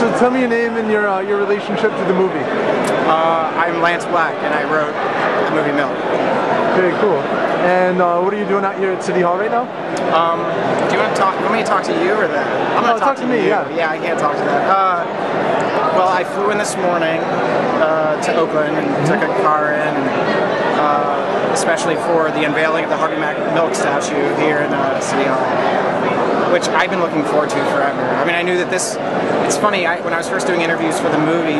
So tell me your name and your relationship to the movie. I'm Lance Black, and I wrote the movie Milk. Very cool. And what are you doing out here at City Hall right now? Do you want to talk? Want me to talk to you or that? I'm going to talk to me. You. Yeah. Yeah, I can't talk to that. Well, I flew in this morning to Oakland and took a car in, and, especially for the unveiling of the Harvey Milk statue here in City Hall, which I've been looking forward to forever. I mean, I knew that this. It's funny. When I was first doing interviews for the movie,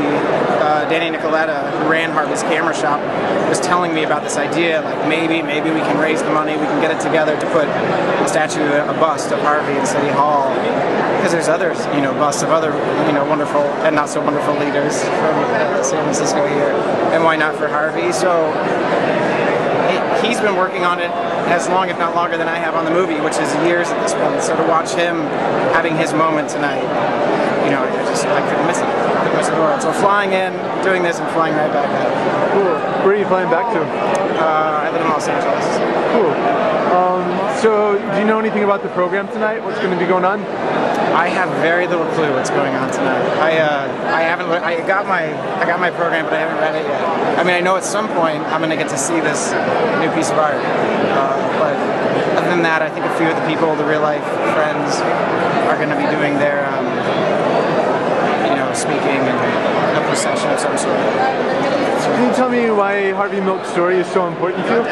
Danny Nicoletta, who ran Harvey's camera shop, was telling me about this idea. Like maybe we can raise the money, we can get it together to put a statue, a bust of Harvey in City Hall. Because there's others, busts of other, wonderful and not so wonderful leaders from San Francisco here, and why not for Harvey? So he's been working on it as long, if not longer, than I have on the movie, which is years at this point. So to watch him having his moment tonight, I couldn't miss it. I couldn't miss it at all. So flying in, doing this, and flying right back out. Cool. Where are you flying back to? I live in Los Angeles. Cool. So do you know anything about the program tonight? What's going to be going on? I have very little clue what's going on tonight. I haven't. I got my program, but I haven't read it yet. I mean, I know at some point I'm going to get to see this new piece of art. But other than that, I think a few of the people, the real life friends, are going to be doing their, speaking and a procession of some sort. Can you tell me why Harvey Milk's story is so important to you?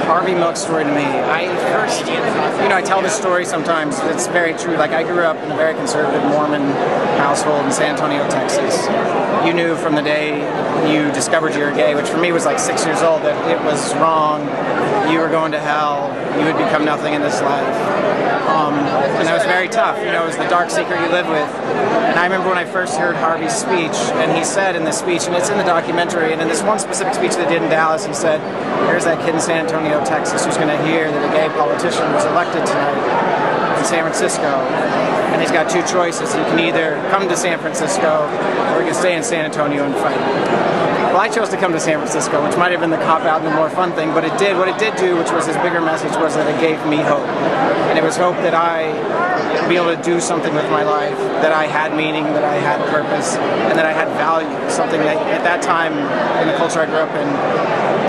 Harvey Milk's story to me. I tell this story sometimes. It's very true. Like, I grew up in a very conservative Mormon household in San Antonio, Texas. You knew from the day you discovered you were gay, which for me was like 6 years old, that it was wrong. You were going to hell. You would become nothing in this life. And that was very tough. It was the dark secret you live with. And I remember when I first heard Harvey's speech, and he said in the speech, and it's in the documentary, and in this one specific speech they did in Dallas, he said, here's that kid in San Antonio, Texas, who's going to hear that a gay politician was elected tonight in San Francisco. And he's got two choices. He can either come to San Francisco, or he can stay in San Antonio and fight. Well, I chose to come to San Francisco, which might have been the cop-out and the more fun thing, but what it did do, which was his bigger message, was that it gave me hope. And it was hope that I would be able to do something with my life, that I had meaning, that I had purpose, and that I had value, something that at that time, in the culture I grew up in,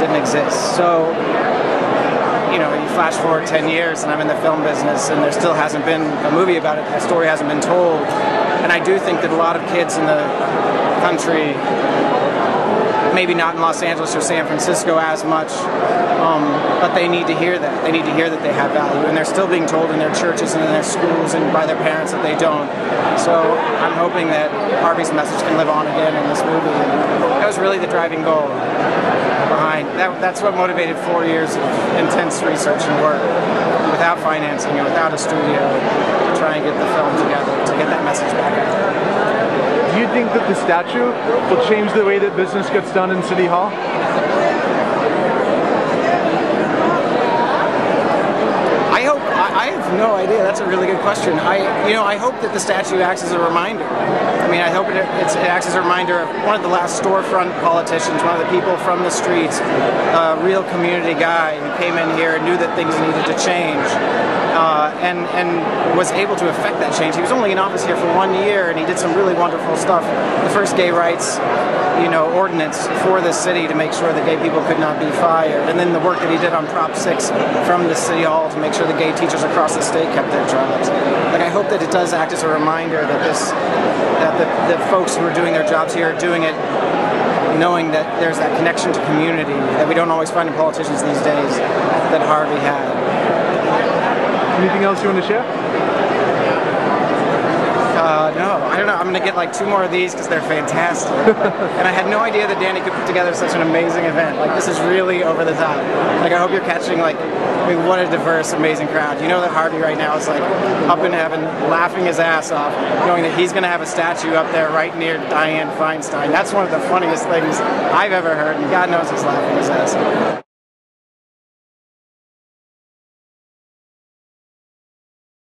didn't exist. So, you flash forward 10 years and I'm in the film business and there still hasn't been a movie about it, the story hasn't been told. And I do think that a lot of kids in the country, maybe not in Los Angeles or San Francisco as much, but they need to hear that. They need to hear that they have value, and they're still being told in their churches and in their schools and by their parents that they don't. So I'm hoping that Harvey's message can live on again in this movie. And that was really the driving goal behind. That's what motivated 4 years of intense research and work, without financing and without a studio, to try and get the film together, to get that message back out there. Do you think that the statue will change the way that business gets done in City Hall? I have no idea. That's a really good question. I hope that the statue acts as a reminder. I mean, I hope it acts as a reminder of one of the last storefront politicians, one of the people from the streets, a real community guy who came in here and knew that things needed to change, and was able to affect that change. He was only in office here for 1 year, and he did some really wonderful stuff. The first gay rights, ordinance for this city to make sure that gay people could not be fired, and then the work that he did on Prop 6 from the City Hall to make sure the gay teachers across the state kept their jobs. Like, I hope that it does act as a reminder that the folks who are doing their jobs here are doing it knowing that there's that connection to community that we don't always find in politicians these days that Harvey had. Anything else you want to share? No, I don't know. I'm going to get like 2 more of these because they're fantastic. And I had no idea that Danny could put together such an amazing event. Like, this is really over the top. Like, I hope you're catching, like, I mean, what a diverse, amazing crowd. You know that Harvey right now is like up in heaven, laughing his ass off, knowing that he's going to have a statue up there right near Dianne Feinstein. That's one of the funniest things I've ever heard, and God knows he's laughing his ass off.